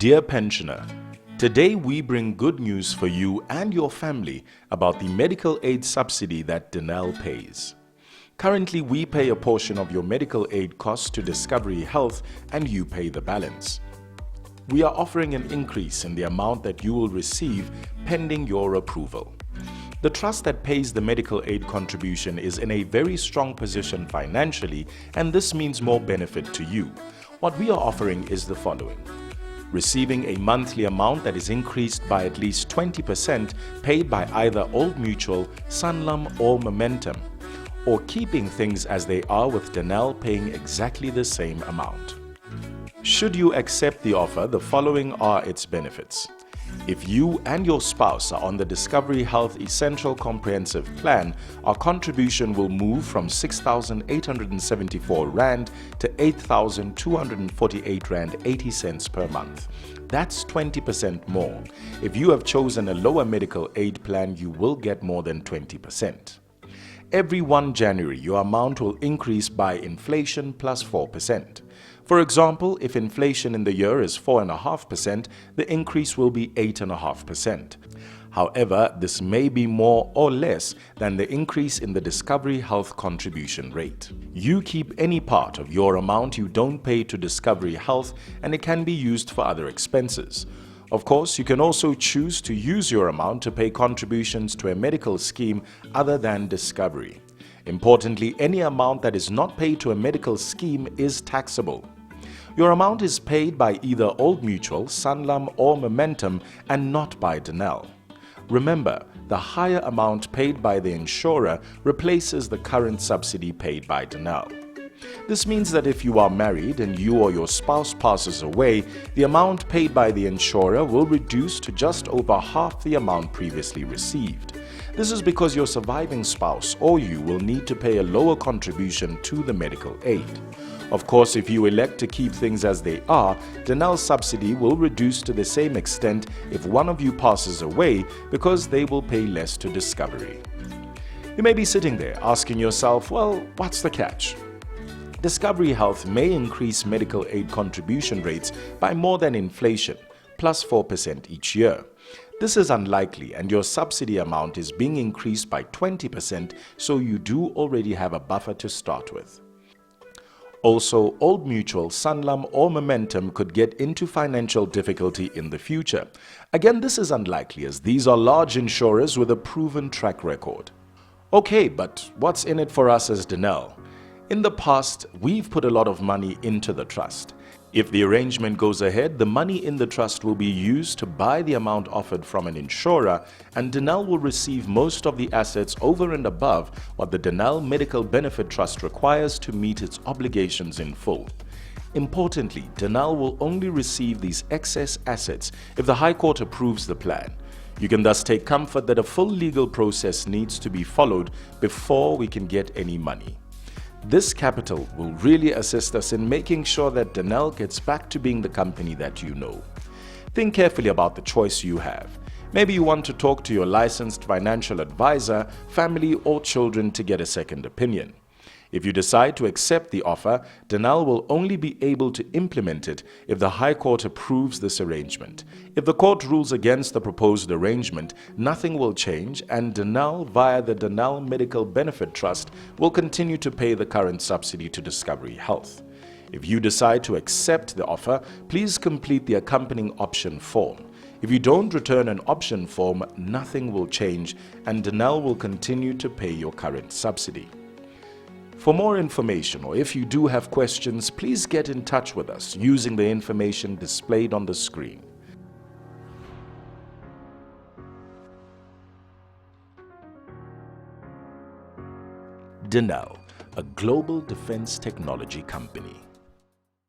Dear pensioner, today we bring good news for you and your family about the medical aid subsidy that Denel pays. Currently, we pay a portion of your medical aid costs to Discovery Health and you pay the balance. We are offering an increase in the amount that you will receive pending your approval. The trust that pays the medical aid contribution is in a very strong position financially, and this means more benefit to you. What we are offering is the following: receiving a monthly amount that is increased by at least 20% paid by either Old Mutual, Sanlam or Momentum, or keeping things as they are with Denel paying exactly the same amount. Should you accept the offer, the following are its benefits. If you and your spouse are on the Discovery Health Essential Comprehensive Plan, our contribution will move from 6,874 Rand to 8,248 Rand 80 cents per month. That's 20% more. If you have chosen a lower medical aid plan, you will get more than 20%. Every 1 January, your amount will increase by inflation plus 4%. For example, if inflation in the year is 4.5%, the increase will be 8.5%. However, this may be more or less than the increase in the Discovery Health contribution rate. You keep any part of your amount you don't pay to Discovery Health, and it can be used for other expenses. Of course, you can also choose to use your amount to pay contributions to a medical scheme other than Discovery. Importantly, any amount that is not paid to a medical scheme is taxable. Your amount is paid by either Old Mutual, Sanlam or Momentum and not by Denel. Remember, the higher amount paid by the insurer replaces the current subsidy paid by Denel. This means that if you are married and you or your spouse passes away, the amount paid by the insurer will reduce to just over half the amount previously received. This is because your surviving spouse or you will need to pay a lower contribution to the medical aid. Of course, if you elect to keep things as they are, Denel's subsidy will reduce to the same extent if one of you passes away, because they will pay less to Discovery. You may be sitting there asking yourself, well, what's the catch? Discovery Health may increase medical aid contribution rates by more than inflation, plus 4% each year. This is unlikely, and your subsidy amount is being increased by 20%, so you do already have a buffer to start with. Also, Old Mutual, Sanlam or Momentum could get into financial difficulty in the future. Again, this is unlikely, as these are large insurers with a proven track record. Okay, but what's in it for us as Denel? In the past, we've put a lot of money into the trust. If the arrangement goes ahead, the money in the trust will be used to buy the amount offered from an insurer, and Denel will receive most of the assets over and above what the Denel Medical Benefit Trust requires to meet its obligations in full. Importantly, Denel will only receive these excess assets if the High Court approves the plan. You can thus take comfort that a full legal process needs to be followed before we can get any money. This capital will really assist us in making sure that Denel gets back to being the company that you know. Think carefully about the choice you have. Maybe you want to talk to your licensed financial advisor, family or children to get a second opinion. If you decide to accept the offer, Denel will only be able to implement it if the High Court approves this arrangement. If the court rules against the proposed arrangement, nothing will change, and Denel, via the Denel Medical Benefit Trust, will continue to pay the current subsidy to Discovery Health. If you decide to accept the offer, please complete the accompanying option form. If you don't return an option form, nothing will change, and Denel will continue to pay your current subsidy. For more information, or if you do have questions, please get in touch with us using the information displayed on the screen. Denel, a global defense technology company.